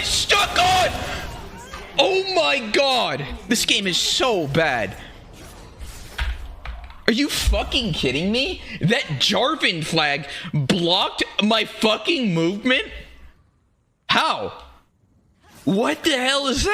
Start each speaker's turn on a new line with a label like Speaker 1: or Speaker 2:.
Speaker 1: stuck on? Oh my god. This game is so bad. Are you fucking kidding me? That Jarvan flag blocked my fucking movement? How? What the hell is that?